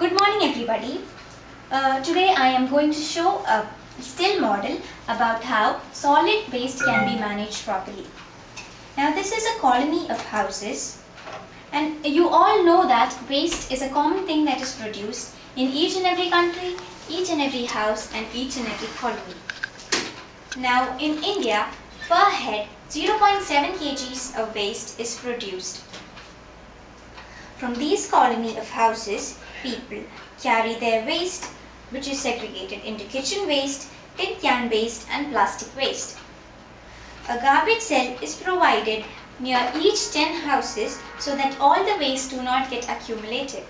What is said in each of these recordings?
Good morning everybody. Today I am going to show a still model about how solid waste can be managed properly. Now this is a colony of houses, and you all know that waste is a common thing that is produced in each and every country, each and every house and each and every colony. Now in India, per head 0.7 kgs of waste is produced. From these colony of houses, people carry their waste, which is segregated into kitchen waste, tin can waste and plastic waste. A garbage cell is provided near each 10 houses so that all the waste do not get accumulated.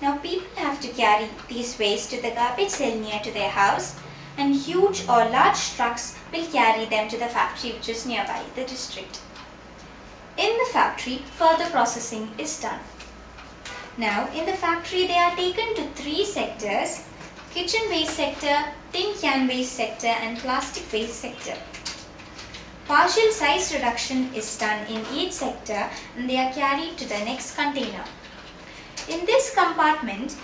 Now people have to carry these waste to the garbage cell near to their house, and huge or large trucks will carry them to the factory which is nearby the district. In the factory, further processing is done. Now, in the factory, they are taken to 3 sectors: kitchen waste sector, tin can waste sector and plastic waste sector. Partial size reduction is done in each sector and they are carried to the next container. In this compartment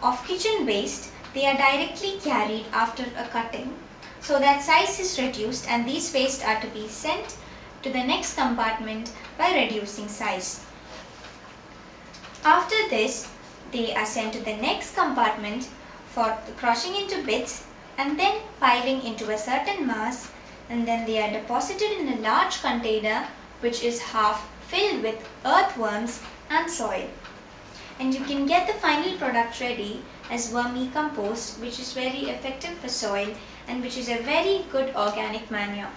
of kitchen waste, they are directly carried after a cutting so that size is reduced, and these waste are to be sent to the next compartment by reducing size. After this, they are sent to the next compartment for crushing into bits and then piling into a certain mass, and then they are deposited in a large container which is half filled with earthworms and soil. And you can get the final product ready as vermicompost, which is very effective for soil and which is a very good organic manure.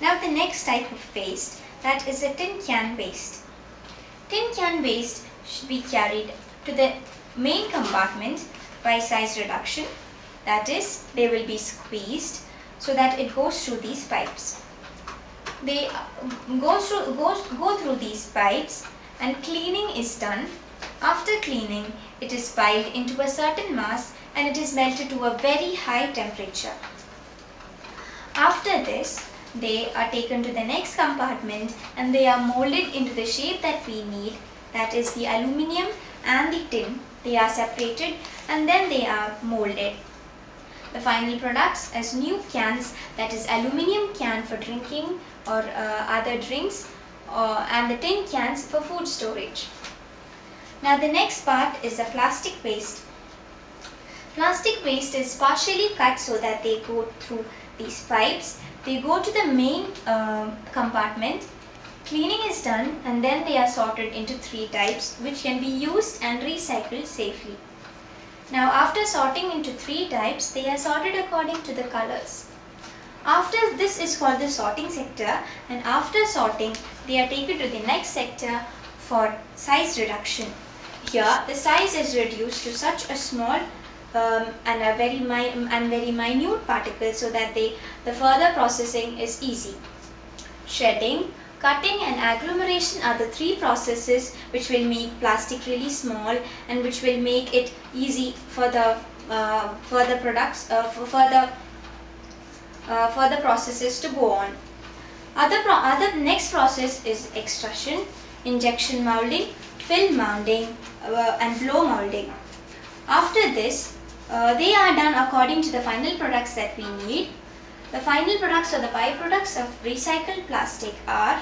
Now the next type of waste, that is a tin can waste. Tin can waste should be carried to the main compartment by size reduction, that is, they will be squeezed so that it goes through these pipes. They go through these pipes and cleaning is done. After cleaning, it is piled into a certain mass and it is melted to a very high temperature. After this, they are taken to the next compartment and they are molded into the shape that we need, that is the aluminium and the tin. They are separated and then they are molded. The final products as new cans, that is aluminium can for drinking or other drinks, and the tin cans for food storage. Now the next part is the plastic waste. Plastic waste is partially cut so that they go through these pipes. They go to the main compartment, cleaning is done, and then they are sorted into 3 types which can be used and recycled safely. Now after sorting into 3 types, they are sorted according to the colors. After this is called the sorting sector, and after sorting they are taken to the next sector for size reduction. Here the size is reduced to such a small and very minute particles so that the further processing is easy. Shredding, cutting and agglomeration are the 3 processes which will make plastic really small and which will make it easy for the further processes to go on. Other next process is extrusion, injection molding, film molding and blow molding. After this, they are done according to the final products that we need. The final products or the byproducts of recycled plastic are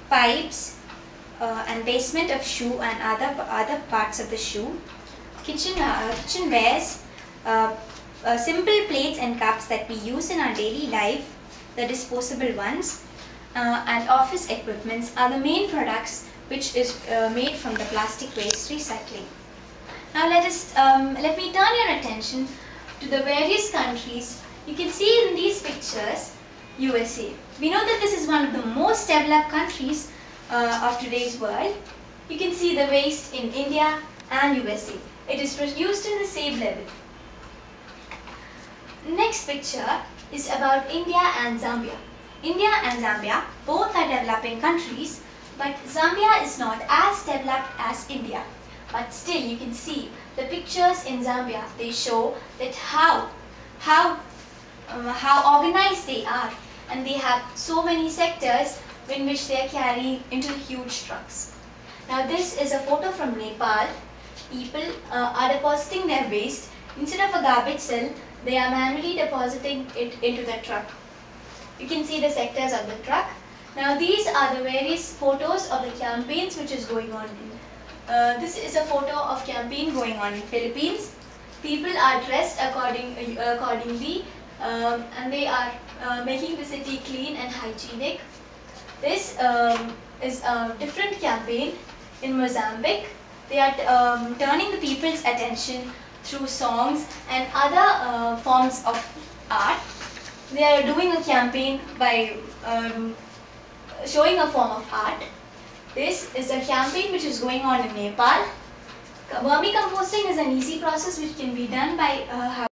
pipes and basement of shoe and other parts of the shoe, kitchenwares, simple plates and cups that we use in our daily life, the disposable ones, and office equipments are the main products which is made from the plastic waste recycling. Now let me turn your attention to the various countries. You can see in these pictures USA. We know that this is one of the most developed countries of today's world. You can see the waste in India and USA. It is produced in the same level. Next picture is about India and Zambia. India and Zambia both are developing countries, but Zambia is not as developed as India. But still you can see the pictures in Zambia. They show that how organized they are, and they have so many sectors in which they are carrying into huge trucks. Now this is a photo from Nepal. people are depositing their waste. Instead of a garbage cell, they are manually depositing it into the truck. You can see the sectors of the truck. Now these are the various photos of the campaigns which is going on. This is a photo of campaign going on in Philippines. People are dressed accordingly and they are making the city clean and hygienic. This is a different campaign in Mozambique. They are turning the people's attention through songs and other forms of art. They are doing a campaign by showing a form of art. This is a campaign which is going on in Nepal. Vermicomposting is an easy process which can be done by